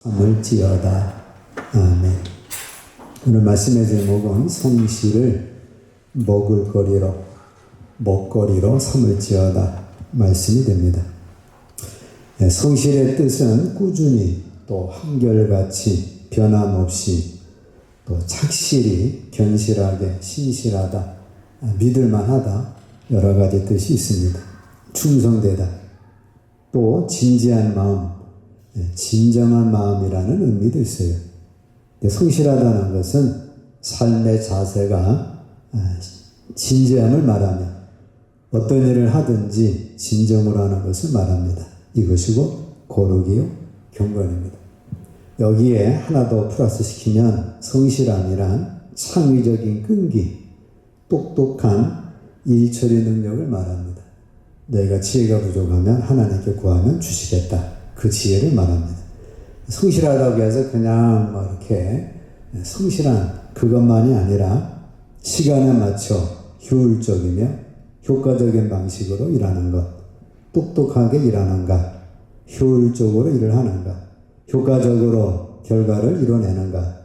삼을지어다. 아멘. 오늘 말씀의 제목은 성실을 먹거리로 삼을지어다 말씀이 됩니다. 성실의 뜻은 꾸준히 또 한결같이 변함없이 또 착실히 견실하게 신실하다 믿을만하다 여러 가지 뜻이 있습니다. 충성되다 또 진지한 마음 진정한 마음이라는 의미도 있어요. 성실하다는 것은 삶의 자세가 진지함을 말하며 어떤 일을 하든지 진정으로 하는 것을 말합니다. 이것이고 고르기요 경건입니다. 여기에 하나 더 플러스 시키면 성실함이란 창의적인 끈기, 똑똑한 일처리 능력을 말합니다. 너희가 지혜가 부족하면 하나님께 구하면 주시겠다. 그 지혜를 말합니다. 성실하다고 해서 그냥 이렇게 성실한 그것만이 아니라 시간에 맞춰 효율적이며 효과적인 방식으로 일하는 것, 똑똑하게 일하는가, 효율적으로 일을 하는가, 효과적으로 결과를 이뤄내는가,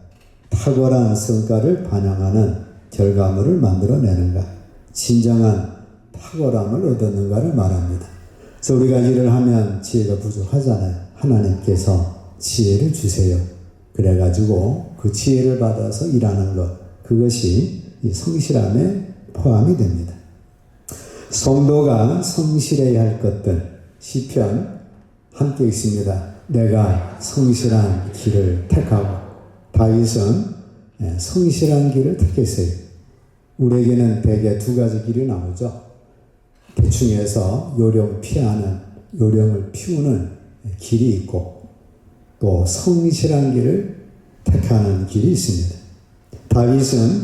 탁월한 성과를 반영하는 결과물을 만들어내는가, 진정한 탁월함을 얻었는가를 말합니다. 그래서 우리가 일을 하면 지혜가 부족하잖아요. 하나님께서 지혜를 주세요. 그래가지고 그 지혜를 받아서 일하는 것, 그것이 이 성실함에 포함이 됩니다. 성도가 성실해야 할 것들, 시편 함께 읽습니다. 내가 성실한 길을 택하고. 다윗은 성실한 길을 택했어요. 우리에게는 대개 두 가지 길이 나오죠. 대충 해서 요령을 피우는 길이 있고 또 성실한 길을 택하는 길이 있습니다. 다윗은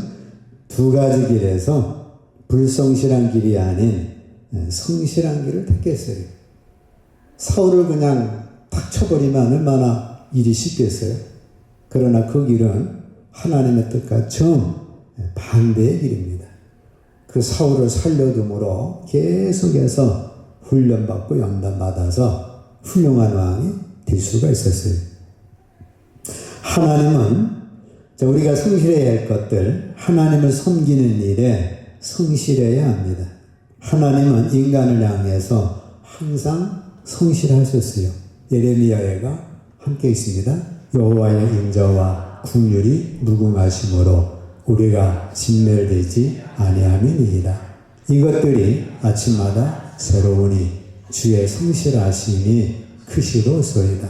두 가지 길에서 불성실한 길이 아닌 성실한 길을 택했어요. 사울을 그냥 탁 쳐버리면 얼마나 일이 쉽겠어요. 그러나 그 길은 하나님의 뜻과 정 반대의 길입니다. 그 사울을 살려둠으로 계속해서 훈련받고 연단받아서 훌륭한 왕이 될 수가 있었어요. 하나님은 우리가 성실해야 할 것들, 하나님을 섬기는 일에 성실해야 합니다. 하나님은 인간을 향해서 항상 성실하셨어요. 예레미야가 함께 있습니다. 여호와의 인자와 긍휼이 무궁하심으로 우리가 진멸되지 아니함이니이다. 이것들이 아침마다 새로우니 주의 성실하심이 크시로소이다.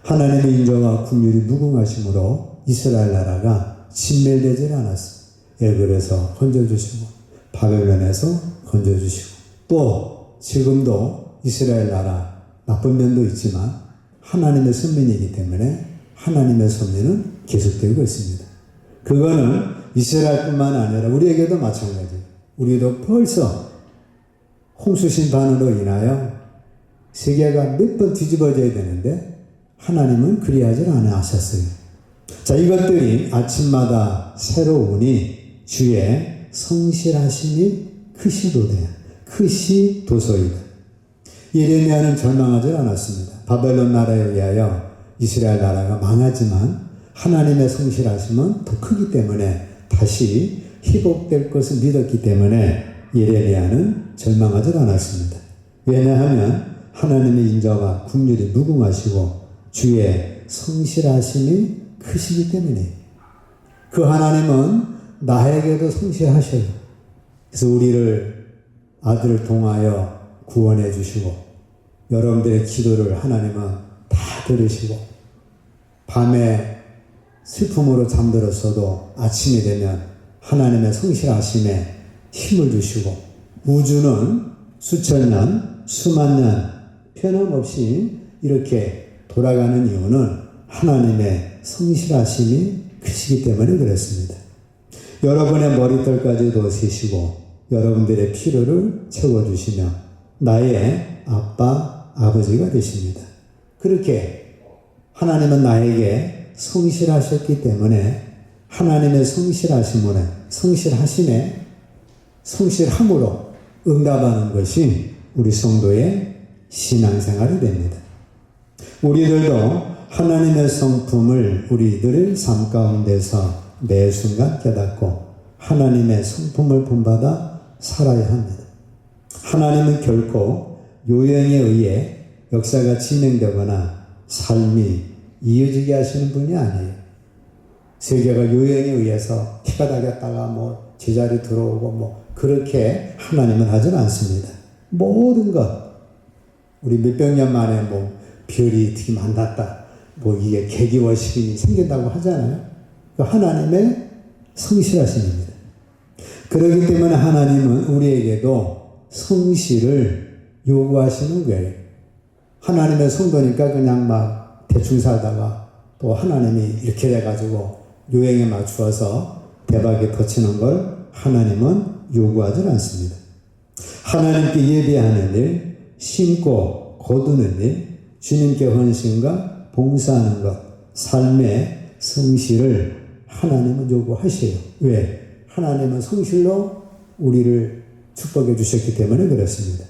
하나님의 인자와 긍휼이 무궁하심으로 이스라엘 나라가 진멸되지 않았습니다. 애굽에서 건져주시고 바벨론에서 건져주시고 또 지금도 이스라엘 나라 나쁜 면도 있지만 하나님의 선민이기 때문에 하나님의 섭리는 계속되고 있습니다. 그거는 이스라엘뿐만 아니라 우리에게도 마찬가지예요. 우리도 벌써 홍수 심판으로 인하여 세계가 몇 번 뒤집어져야 되는데 하나님은 그리하지 않으셨어요. 자, 이것들이 아침마다 새로우니 주의 성실하심이 크시도소이다. 예레미야는 절망하지 않았습니다. 바벨론 나라에 의하여 이스라엘 나라가 망하지만 하나님의 성실하심은 더 크기 때문에 다시 회복될 것을 믿었기 때문에 예레미야는 절망하지 않았습니다. 왜냐하면 하나님의 인자와 긍휼이 무궁하시고 주의 성실하심이 크시기 때문에 그 하나님은 나에게도 성실하셔요. 그래서 우리를 아들을 통하여 구원해 주시고 여러분들의 기도를 하나님은 다 들으시고 밤에 슬픔으로 잠들었어도 아침이 되면 하나님의 성실하심에 힘을 주시고 우주는 수천 년, 수만 년 변함없이 이렇게 돌아가는 이유는 하나님의 성실하심이 크시기 때문에 그렇습니다. 여러분의 머리털까지도 세시고 여러분들의 필요를 채워주시며 나의 아빠, 아버지가 되십니다. 그렇게 하나님은 나에게 성실하셨기 때문에 하나님의 성실함으로 응답하는 것이 우리 성도의 신앙생활이 됩니다. 우리들도 하나님의 성품을 우리들 삶 가운데서 매 순간 깨닫고 하나님의 성품을 본받아 살아야 합니다. 하나님은 결코 요령에 의해 역사가 진행되거나 삶이 이어지게 하시는 분이 아니에요. 세계가 요령에 의해서 키가 다겼다가 뭐 제자리 들어오고 뭐 그렇게 하나님은 하진 않습니다. 모든 것 우리 몇백 년 만에 뭐 별이 어떻게 만났다 뭐 이게 계기원식이 생긴다고 하잖아요. 하나님의 성실하심입니다. 그렇기 때문에 하나님은 우리에게도 성실을 요구하시는 거예요. 하나님의 성도니까 그냥 막 대충 살다가 또 하나님이 이렇게 돼가지고 요행에 맞추어서 대박에 터치는 걸 하나님은 요구하지 않습니다. 하나님께 예배하는 일, 심고 거두는 일, 주님께 헌신과 봉사하는 것, 삶의 성실을 하나님은 요구하셔요. 왜? 하나님은 성실로 우리를 축복해 주셨기 때문에 그렇습니다.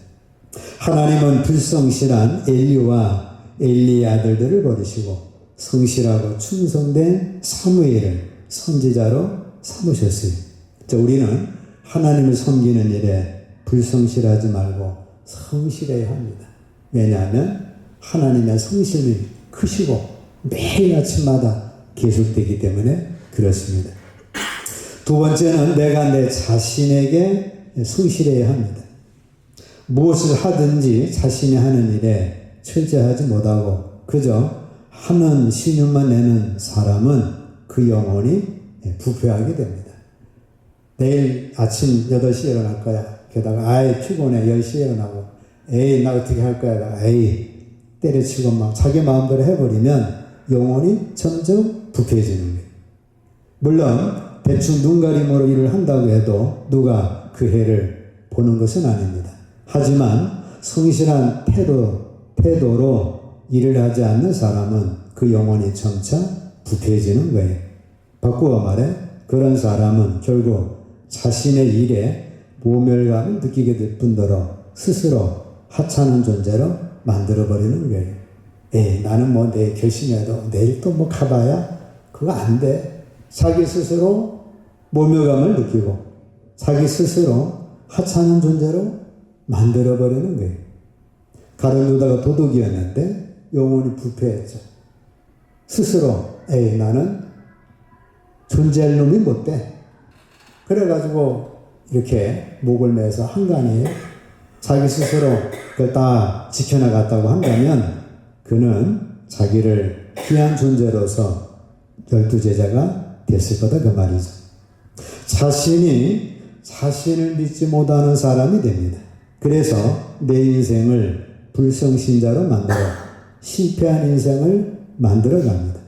하나님은 불성실한 엘리와 엘리의 아들들을 버리시고 성실하고 충성된 사무엘을 선지자로 삼으셨어요. 우리는 하나님을 섬기는 일에 불성실하지 말고 성실해야 합니다. 왜냐하면 하나님의 성실이 크시고 매일 아침마다 계속되기 때문에 그렇습니다. 두 번째는 내가 내 자신에게 성실해야 합니다. 무엇을 하든지 자신이 하는 일에 철저하지 못하고 그저 하는 신용만 내는 사람은 그 영혼이 부패하게 됩니다. 내일 아침 8시에 일어날 거야. 게다가 아이 피곤해 10시에 일어나고 에이 나 어떻게 할 거야. 에이 때려치고 막 자기 마음대로 해버리면 영혼이 점점 부패해지는 거예요. 물론 대충 눈가림으로 일을 한다고 해도 누가 그 해를 보는 것은 아닙니다. 하지만 성실한 태도로 일을 하지 않는 사람은 그 영혼이 점차 부패해지는 거예요. 바꾸어 말해 그런 사람은 결국 자신의 일에 모멸감을 느끼게 될 뿐더러 스스로 하찮은 존재로 만들어버리는 거예요. 에이 나는 뭐 내일 결심해도 내일 또 뭐 가봐야 그거 안 돼. 자기 스스로 모멸감을 느끼고 자기 스스로 하찮은 존재로 만들어버리는 거예요. 가룟 유다가 도둑이었는데 영혼이 부패했죠. 스스로 에이 나는 존재할 놈이 못 돼. 그래가지고 이렇게 목을 매서 한간에 자기 스스로 그걸 다 지켜나갔다고 한다면 그는 자기를 귀한 존재로서 12제자가 됐을 거다 그 말이죠. 자신이 자신을 믿지 못하는 사람이 됩니다. 그래서 내 인생을 불성신자로 만들어 실패한 인생을 만들어갑니다.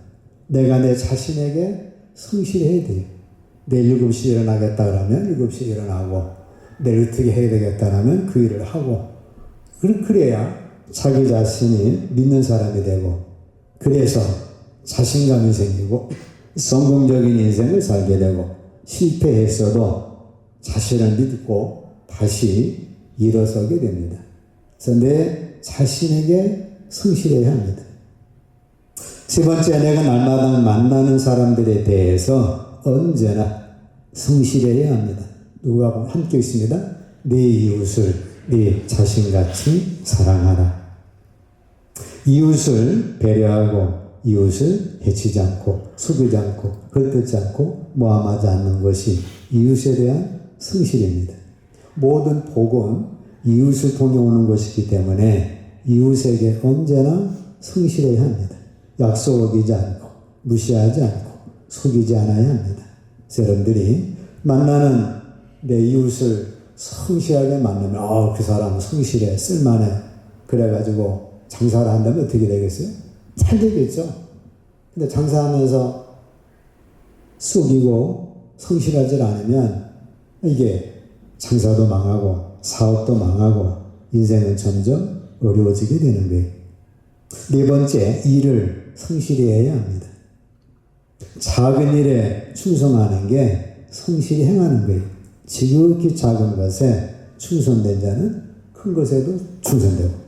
내가 내 자신에게 성실해야 돼요. 내일 7시에 일어나겠다 그러면 7시에 일어나고 내일 어떻게 해야 되겠다 하면 그 일을 하고 그래야 자기 자신이 믿는 사람이 되고 그래서 자신감이 생기고 성공적인 인생을 살게 되고 실패했어도 자신을 믿고 다시 일어서게 됩니다. 그래서 내 자신에게 성실해야 합니다. 세 번째, 내가 날마다 만나는 사람들에 대해서 언제나 성실해야 합니다. 누가 함께 있습니다. 내 이웃을 내 자신같이 사랑하라. 이웃을 배려하고 이웃을 해치지 않고 속이지 않고 헐뜯지 않고 모함하지 않는 것이 이웃에 대한 성실입니다. 모든 복은 이웃을 통해 오는 것이기 때문에 이웃에게 언제나 성실해야 합니다. 약속 어기지 않고 무시하지 않고 속이지 않아야 합니다. 여러분들이 만나는 내 이웃을 성실하게 만나면 그 사람 성실해 쓸만해 그래가지고 장사를 한다면 어떻게 되겠어요? 잘 되겠죠. 근데 장사하면서 속이고 성실하지 않으면 이게 장사도 망하고 사업도 망하고 인생은 점점 어려워지게 되는 거예요. 네 번째, 일을 성실히 해야 합니다. 작은 일에 충성하는 게 성실히 행하는 거예요. 지극히 작은 것에 충성된 자는 큰 것에도 충성되고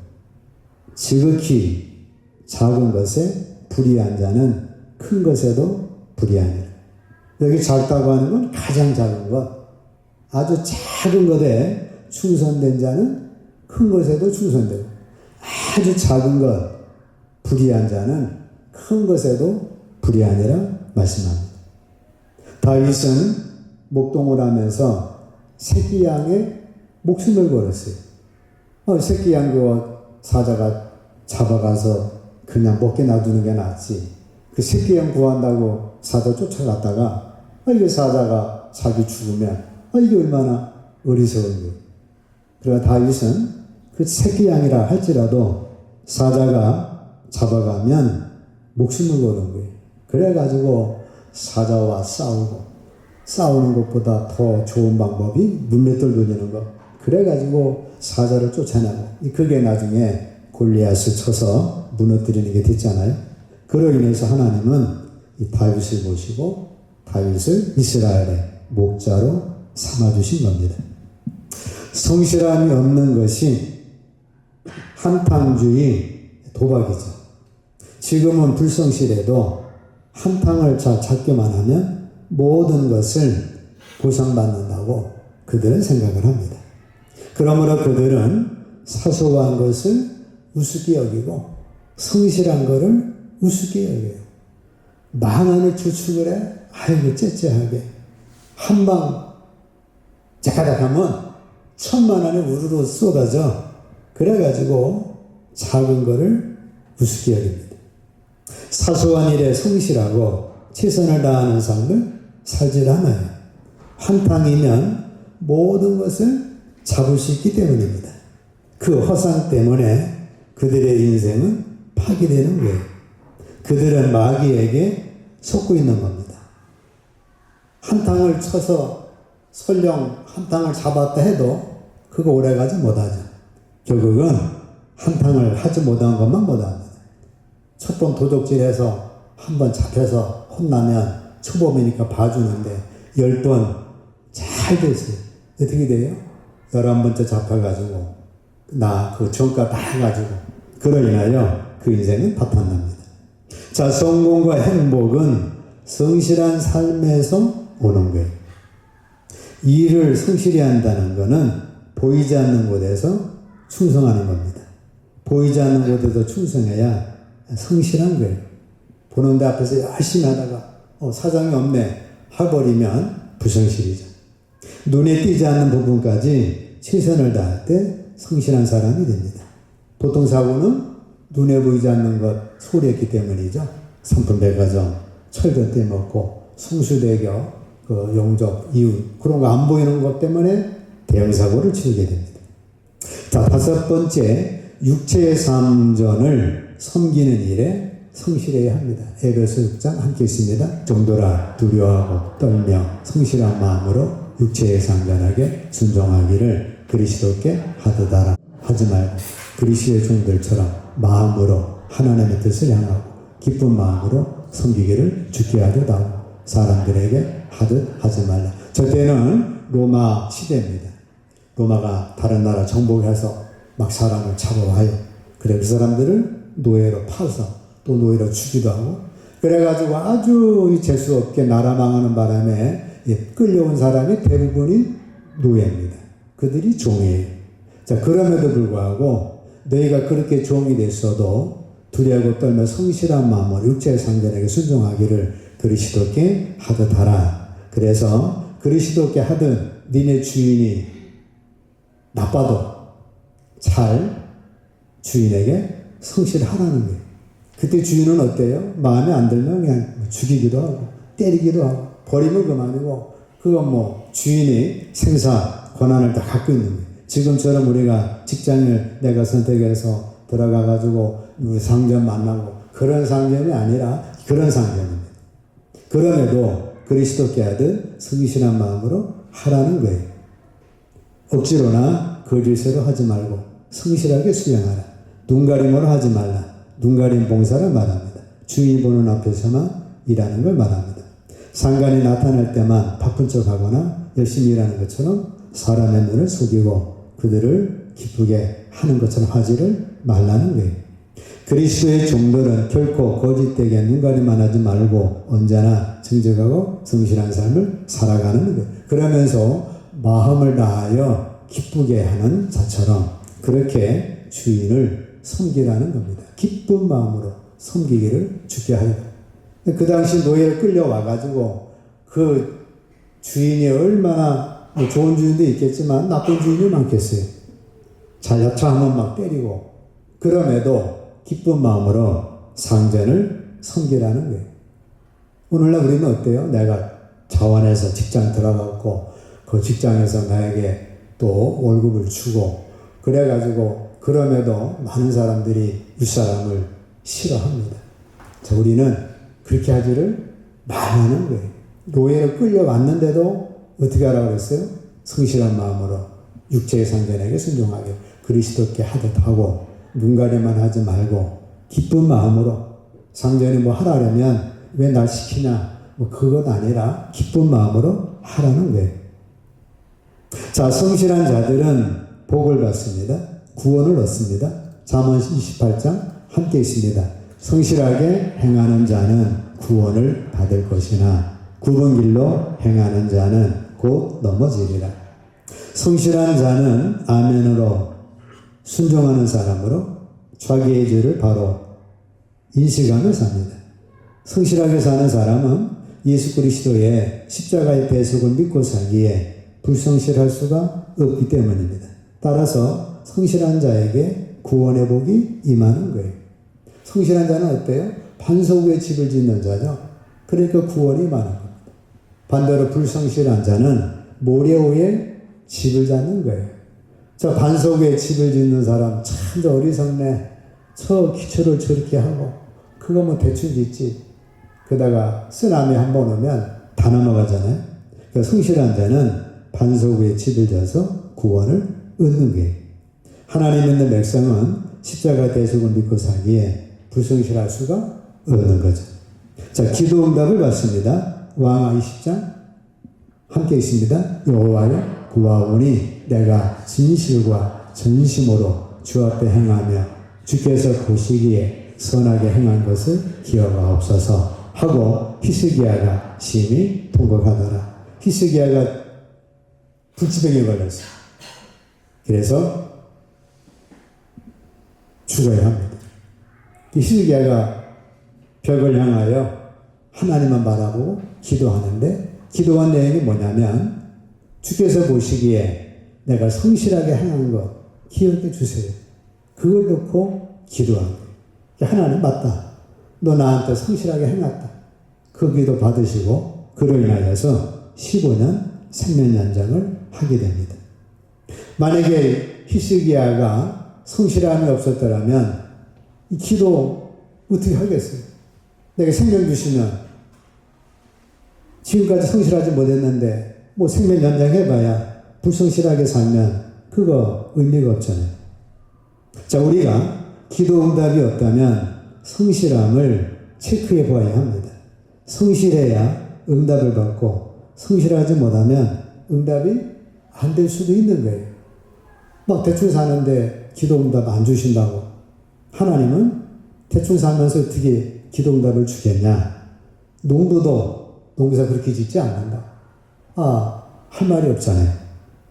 지극히 작은 것에 불의한 자는 큰 것에도 불의하니라. 여기 작다고 하는 건 가장 작은 것. 아주 작은 것에 충성된 자는 큰 것에도 충성되고, 아주 작은 것, 불의한 자는 큰 것에도 불의하니라 말씀합니다. 다윗은 목동을 하면서 새끼 양의 목숨을 걸었어요. 새끼 양 그 사자가 잡아가서 그냥 먹게 놔두는 게 낫지. 그 새끼 양 구한다고 사자 쫓아갔다가 이게 사자가 자기 죽으면 이게 얼마나 어리석은 거예요. 그러나 다윗은 그 새끼 양이라 할지라도 사자가 잡아가면 목숨을 거는 거예요. 그래가지고 사자와 싸우는 것보다 더 좋은 방법이 문맷돌 돌리는 거. 그래가지고 사자를 쫓아내고, 그게 나중에 골리앗을 쳐서 무너뜨리는 게 됐잖아요. 그로 인해서 하나님은 이 다윗을 보시고 다윗을 이스라엘의 목자로 삼아주신 겁니다. 성실함이 없는 것이 한탕주의, 도박이죠. 지금은 불성실해도 한탕을 잘 찾기만 하면 모든 것을 보상받는다고 그들은 생각을 합니다. 그러므로 그들은 사소한 것을 우습게 여기고 성실한 것을 우습게 여겨요. 10,000원을 주축을 해? 아이고 째째하게. 한방 자가닥 하면 1,000,000원이 우르르 쏟아져. 그래가지고 작은 거를 우습게 여깁니다. 사소한 일에 성실하고 최선을 다하는 삶을 살질 않아요. 한탕이면 모든 것을 잡을 수 있기 때문입니다. 그 허상 때문에 그들의 인생은 파괴되는 거예요. 그들은 마귀에게 속고 있는 겁니다. 한탕을 쳐서 설령 한탕을 잡았다 해도 그거 오래가지 못하죠. 결국은 한탕을 하지 못한 것만 못합니다. 첫 번 도둑질해서 한 번 잡혀서 혼나면 초범이니까 봐주는데 10번 잘 됐어요. 어떻게 돼요? 11번째 잡혀가지고 그 전과 다 해가지고 그로 인하여 그 인생은 파탄납니다. 자, 성공과 행복은 성실한 삶에서 오는 거예요. 일을 성실히 한다는 것은 보이지 않는 곳에서 충성하는 겁니다. 보이지 않는 곳에서 충성해야 성실한 거예요. 보는데 앞에서 열심히 하다가 사장이 없네 해버리면 불성실이죠. 눈에 띄지 않는 부분까지 최선을 다할 때 성실한 사람이 됩니다. 교통사고는 눈에 보이지 않는 것 소리했기 때문이죠. 상품백화점, 철도 떼먹고, 성수대교, 용접, 이웃 그런 거 안 보이는 것 때문에 대형사고를 치르게 됩니다. 자, 5번째, 육체의 삶전을 섬기는 일에 성실해야 합니다. 에베소 6장 함께 있습니다. 정도라 두려워하고 떨며 성실한 마음으로 육체의 상전하게 순종하기를 그리스도께 하듯하라. 하지 말고 그리스도의 종들처럼 마음으로 하나님의 뜻을 향하고 기쁜 마음으로 섬기기를 주께 하듯 하고 사람들에게 하듯 하지 말라. 저때는 로마 시대입니다. 로마가 다른 나라 정복해서 막 사람을 잡아와요. 그래 그 사람들을 노예로 파서 또 노예로 주기도 하고 그래가지고 아주 재수 없게 나라 망하는 바람에 끌려온 사람이 대부분이 노예입니다. 그들이 종이에요. 자, 그럼에도 불구하고 너희가 그렇게 종이 됐어도 두려워 떨며 성실한 마음으로 육체의 상전에게 순종하기를 그리스도께 하듯 하라. 그래서 그리스도께 하듯 니네 주인이 나빠도 잘 주인에게 성실하라는 거예요. 그때 주인은 어때요? 마음에 안 들면 그냥 죽이기도 하고 때리기도 하고 버리면 그만이고 그건 주인이 생사 권한을 다 갖고 있는 거예요. 지금처럼 우리가 직장을 내가 선택해서 들어가가지고 우리 상점 만나고 그런 상점이 아니라 그런 상점입니다. 그럼에도 그리스도께 하듯 성실한 마음으로 하라는 거예요. 억지로나 거짓으로 하지 말고 성실하게 수행하라. 눈가림으로 하지 말라. 눈가림 봉사를 말합니다. 주인 보는 앞에서만 일하는 걸 말합니다. 상관이 나타날 때만 바쁜 척하거나 열심히 일하는 것처럼 사람의 눈을 속이고 그들을 기쁘게 하는 것처럼 하지를 말라는 거예요. 그리스도의 종들은 결코 거짓되게 눈가림만 하지 말고 언제나 정직하고 성실한 삶을 살아가는 거예요. 그러면서 마음을 다하여 기쁘게 하는 자처럼 그렇게 주인을 섬기라는 겁니다. 기쁜 마음으로 섬기기를 주게 하여. 그 당시 노예를 끌려와가지고 그 주인이 얼마나 좋은 주인도 있겠지만 나쁜 주인이 많겠어요. 자야차하면 막 때리고 그럼에도 기쁜 마음으로 상전을 섬기라는 거예요. 오늘날 우리는 어때요? 내가 자원해서 직장 들어갔고 그 직장에서 나에게 또 월급을 주고 그래가지고 그럼에도 많은 사람들이 윗사람을 싫어합니다. 자, 우리는 그렇게 하지를 말하는 거예요. 노예로 끌려왔는데도 어떻게 하라고 그랬어요? 성실한 마음으로 육체의 상전에게 순종하게 그리스도께 하듯 하고 눈가리만 하지 말고 기쁜 마음으로 상전이 뭐 하라면 왜 날 시키냐 뭐 그것 아니라 기쁜 마음으로 하라는 거예요. 자, 성실한 자들은 복을 받습니다. 구원을 얻습니다. 잠언 28장 함께 있습니다. 성실하게 행하는 자는 구원을 받을 것이나 굽은 길로 행하는 자는 곧 넘어지리라. 성실한 자는 아멘으로 순종하는 사람으로 자기의 죄를 바로 인식하며 삽니다. 성실하게 사는 사람은 예수 그리스도의 십자가의 배속을 믿고 살기에 불성실할 수가 없기 때문입니다. 따라서 성실한 자에게 구원의 복이 임하는 거예요. 성실한 자는 어때요? 반석 위에 집을 짓는 자죠. 그러니까 구원이 임하는 겁니다. 반대로 불성실한 자는 모래 위에 집을 짓는 거예요. 저 반석 위에 집을 짓는 사람 참 어리석네. 저 기초를 저렇게 하고 그거 뭐 대충 짓지. 그러다가 쓰나미 한 번 오면 다 넘어가잖아요. 그러니까 성실한 자는 반석 위에 집을 져서 구원을 얻는 거예요. 하나님 믿는 백성은 십자가 대속을 믿고 살기에 불성실할 수가 없는 거죠. 자, 기도 응답을 받습니다. 왕하 20장 함께 있습니다. 여호와여 구하오니 내가 진실과 전심으로 주 앞에 행하며 주께서 보시기에 선하게 행한 것을 기억하옵소서 하고 히스기야가 심히 통곡하더라. 히스기야가 불치병에 걸렸어요. 그래서 죽어야 합니다. 히스기야가 벽을 향하여 하나님만 바라보고 기도하는데 기도한 내용이 뭐냐면 주께서 보시기에 내가 성실하게 행한 것 기억해 주세요. 그걸 놓고 기도한 거예요. 하나님 맞다. 너 나한테 성실하게 행했다. 그 기도 받으시고 그로 인하여서 15년 생명연장을 하게 됩니다. 만약에 히스기야가 성실함이 없었더라면 이 기도 어떻게 하겠어요? 내가 생명 주시면 지금까지 성실하지 못했는데 뭐 생명 연장해봐야 불성실하게 살면 그거 의미가 없잖아요. 자, 우리가 기도 응답이 없다면 성실함을 체크해 보아야 합니다. 성실해야 응답을 받고 성실하지 못하면 응답이 안 될 수도 있는 거예요. 막 대충 사는데 기도 응답 안 주신다고. 하나님은 대충 살면서 어떻게 기도 응답을 주겠냐. 농부도 농사 그렇게 짓지 않는다. 할 말이 없잖아요.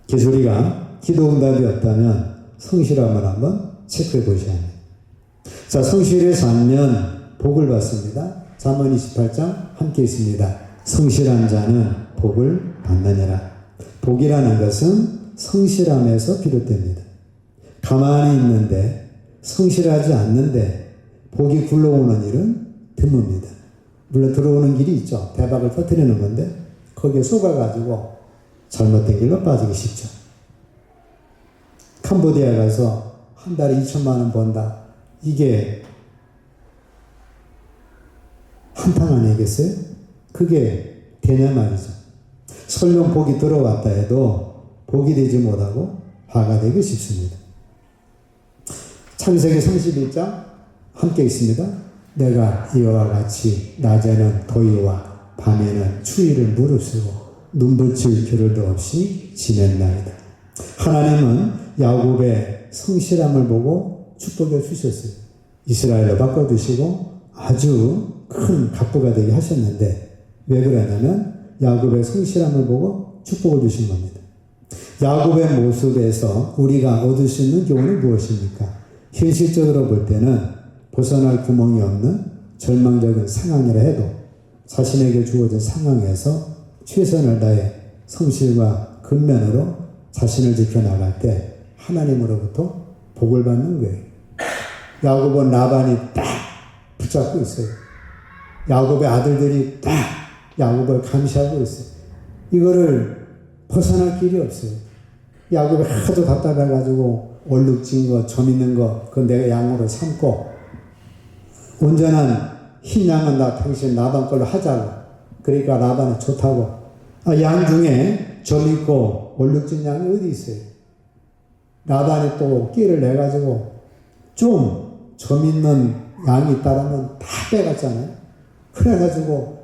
그래서 우리가 기도 응답이 없다면 성실함을 한번 체크해 보셔야 합니다. 자, 성실히 살면 복을 받습니다. 잠언 28장 함께 있습니다. 성실한 자는 복을 받느니라. 복이라는 것은 성실함에서 비롯됩니다. 가만히 있는데 성실하지 않는데 복이 굴러오는 일은 드뭅니다. 물론 들어오는 길이 있죠. 대박을 터뜨리는 건데 거기에 속아가지고 잘못된 길로 빠지기 쉽죠. 캄보디아 가서 한 달에 2천만 원 번다. 이게 한탕 아니겠어요? 그게 되냐 말이죠. 설령 복이 들어왔다 해도 복이 되지 못하고 화가 되기 쉽습니다. 창세기 31장 함께 있습니다. 내가 이와 같이 낮에는 더위와 밤에는 추위를 무릅쓰고 눈붙일 겨를도 없이 지냈나이다. 하나님은 야곱의 성실함을 보고 축복해 주셨어요. 이스라엘로 바꿔두시고 아주 큰 갑부가 되게 하셨는데 왜 그러냐면 야곱의 성실함을 보고 축복을 주신 겁니다. 야곱의 모습에서 우리가 얻을 수 있는 교훈은 무엇입니까? 현실적으로 볼 때는 벗어날 구멍이 없는 절망적인 상황이라 해도 자신에게 주어진 상황에서 최선을 다해 성실과 근면으로 자신을 지켜나갈 때 하나님으로부터 복을 받는 거예요. 야곱은 라반이 딱 붙잡고 있어요. 야곱의 아들들이 딱 야곱을 감시하고 있어요. 이거를 벗어날 길이 없어요. 야곱이 하도 답답해가지고 얼룩진 거, 점 있는 거, 그건 내가 양으로 삼고 온전한 흰 양은 나 당신 라반 걸로 하자고. 그러니까 라반이 좋다고. 양 중에 점 있고 얼룩진 양이 어디 있어요? 라반이 또 끼를 내가지고 좀 점 있는 양이 있다라면 다 빼갔잖아요. 그래가지고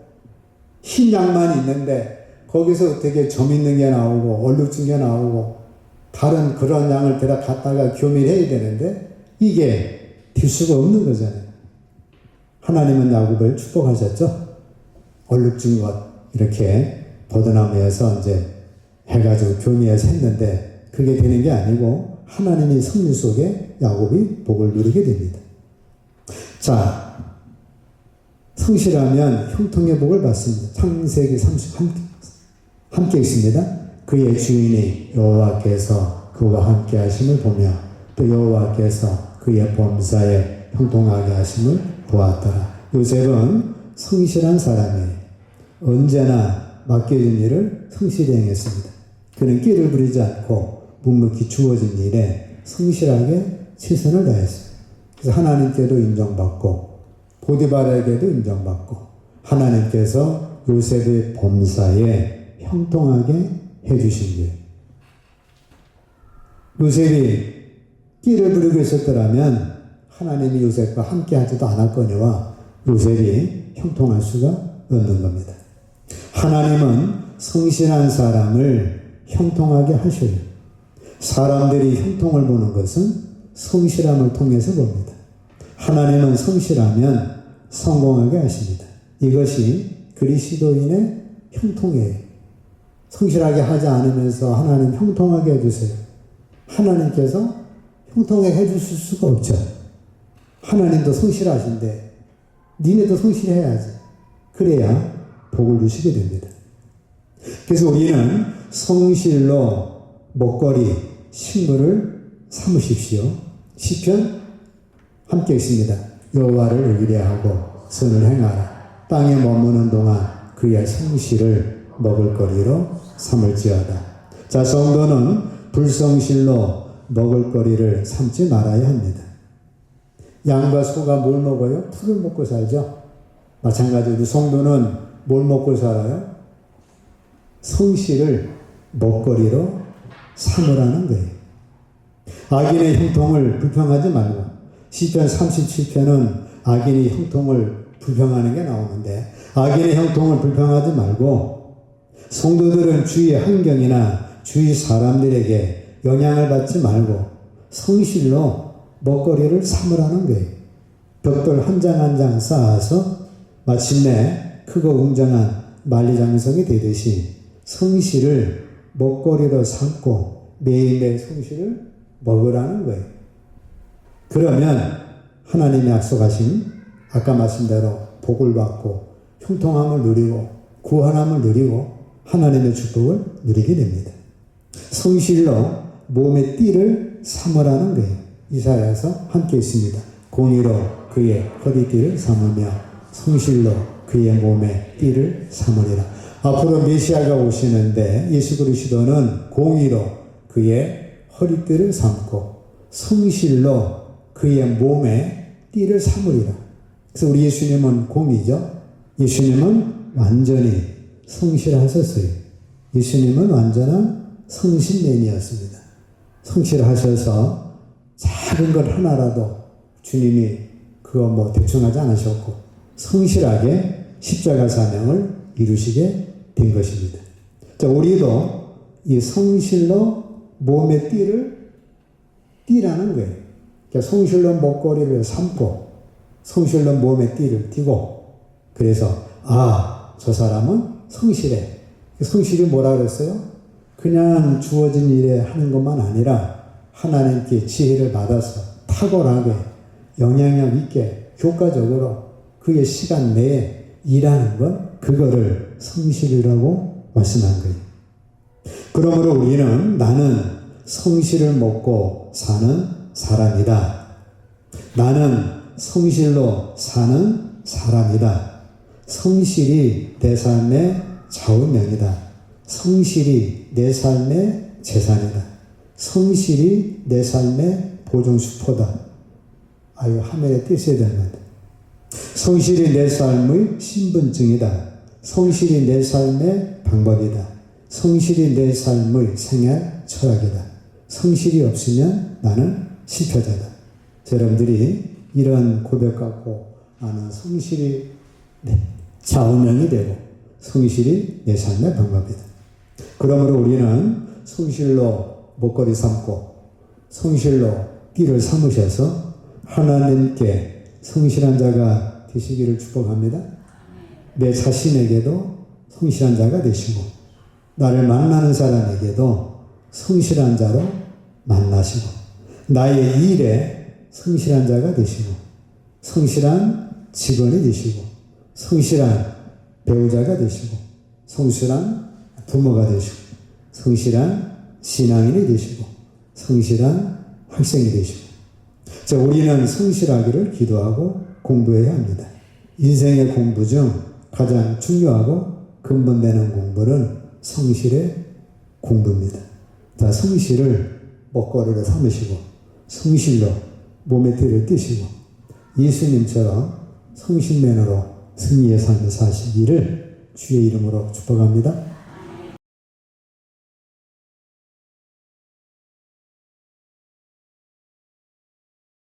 흰 양만 있는데 거기서 되게 점 있는 게 나오고 얼룩진 게 나오고 다른 그런 양을 데려갔다가 교미해야 되는데 이게 될 수가 없는 거잖아요. 하나님은 야곱을 축복하셨죠. 얼룩진 것 이렇게 버드나무에서 이제 해가지고 교미해서 했는데 그게 되는 게 아니고 하나님의 섭리 속에 야곱이 복을 누리게 됩니다. 자, 성실하면 형통의 복을 받습니다. 창세기 30 함께 있습니다. 그의 주인이 여호와께서 그와 함께 하심을 보며 또 여호와께서 그의 범사에 형통하게 하심을 보았더라. 요셉은 성실한 사람이에요. 언제나 맡겨진 일을 성실히 행했습니다. 그는 끼를 부리지 않고 묵묵히 주어진 일에 성실하게 최선을 다했어요. 그래서 하나님께도 인정받고 보디발에게도 인정받고 하나님께서 요셉의 범사에 형통하게 해주신 거예요. 요셉이 끼를 부리고 있었더라면 하나님이 요셉과 함께 하지도 않았거니와 요셉이 형통할 수가 없는 겁니다. 하나님은 성실한 사람을 형통하게 하셔요. 사람들이 형통을 보는 것은 성실함을 통해서 봅니다. 하나님은 성실하면 성공하게 하십니다. 이것이 그리스도인의 형통이에요. 성실하게 하지 않으면서 하나님 형통하게 해주세요. 하나님께서 형통하게 해주실 수가 없죠. 하나님도 성실하신데 니네도 성실해야지. 그래야 복을 주시게 됩니다. 그래서 우리는 성실로 먹거리, 식물을 삼으십시오. 시편 함께 있습니다. 여호와를 의뢰하고 선을 행하라. 땅에 머무는 동안 그의 성실을 먹을거리로 삼을지어다. 자, 성도는 불성실로 먹을거리를 삼지 말아야 합니다. 양과 소가 뭘 먹어요? 풀을 먹고 살죠. 마찬가지로 성도는 뭘 먹고 살아요? 성실을 먹거리로 삼으라는 거예요. 악인의 형통을 불평하지 말고 시편 37편은 악인의 형통을 불평하는 게 나오는데 악인의 형통을 불평하지 말고 성도들은 주위 환경이나 주위 사람들에게 영향을 받지 말고 성실로 먹거리를 삼으라는 거예요. 벽돌 한 장 한 장 쌓아서 마침내 크고 웅장한 만리장성이 되듯이 성실을 먹거리로 삼고 매일매일 성실을 먹으라는 거예요. 그러면 하나님이 약속하신 아까 말씀대로 복을 받고 형통함을 누리고 구원함을 누리고 하나님의 축복을 누리게 됩니다. 성실로 몸의 띠를 삼으라는 거예요. 이사야서 함께 있습니다. 공의로 그의 허리띠를 삼으며 성실로 그의 몸의 띠를 삼으리라. 앞으로 메시아가 오시는데 예수 그리스도는 공의로 그의 허리띠를 삼고 성실로 그의 몸에 띠를 삼으리라. 그래서 우리 예수님은 공의죠. 예수님은 완전히 성실하셨어요. 예수님은 완전한 성실맨이었습니다. 성실하셔서 작은 것 하나라도 주님이 그거 대충 하지 않으셨고 성실하게 십자가 사명을 이루시게 된 것입니다. 자, 우리도 이 성실로 몸의 띠라는 거예요. 그러니까 성실로 먹거리를 삼고 성실로 몸에 띠를 띠고, 그래서 저 사람은 성실해. 성실이 뭐라 그랬어요? 그냥 주어진 일에 하는 것만 아니라 하나님께 지혜를 받아서 탁월하게 영향력 있게 효과적으로 그의 시간 내에 일하는 것, 그거를 성실이라고 말씀한 거예요. 그러므로 우리는 나는 성실을 먹고 사는 사람이다. 나는 성실로 사는 사람이다. 성실이 내 삶의 좌우명이다. 성실이 내 삶의 재산이다. 성실이 내 삶의 보증수포다. 화면에 띄셔야 되는 건데. 성실이 내 삶의 신분증이다. 성실이 내 삶의 방법이다. 성실이 내 삶의 생활 철학이다. 성실이 없으면 나는 실패자다. 여러분들이 이런 고백 갖고 나는 성실이 좌우명이 되고 성실이 내 삶의 방법이다. 그러므로 우리는 성실로 먹거리 삼고 성실로 띠를 삼으셔서 하나님께 성실한 자가 되시기를 축복합니다. 내 자신에게도 성실한 자가 되시고 나를 만나는 사람에게도 성실한 자로 만나시고 나의 일에 성실한 자가 되시고 성실한 직원이 되시고 성실한 배우자가 되시고 성실한 부모가 되시고 성실한 신앙인이 되시고 성실한 학생이 되시고 우리는 성실하기를 기도하고 공부해야 합니다. 인생의 공부 중 가장 중요하고 근본되는 공부는 성실의 공부입니다. 성실을 먹거리로 삼으시고 성실로 몸에 띠를 띠시고 예수님처럼 성실맨으로 승리의 삶을 사시기를 주의 이름으로 축복합니다.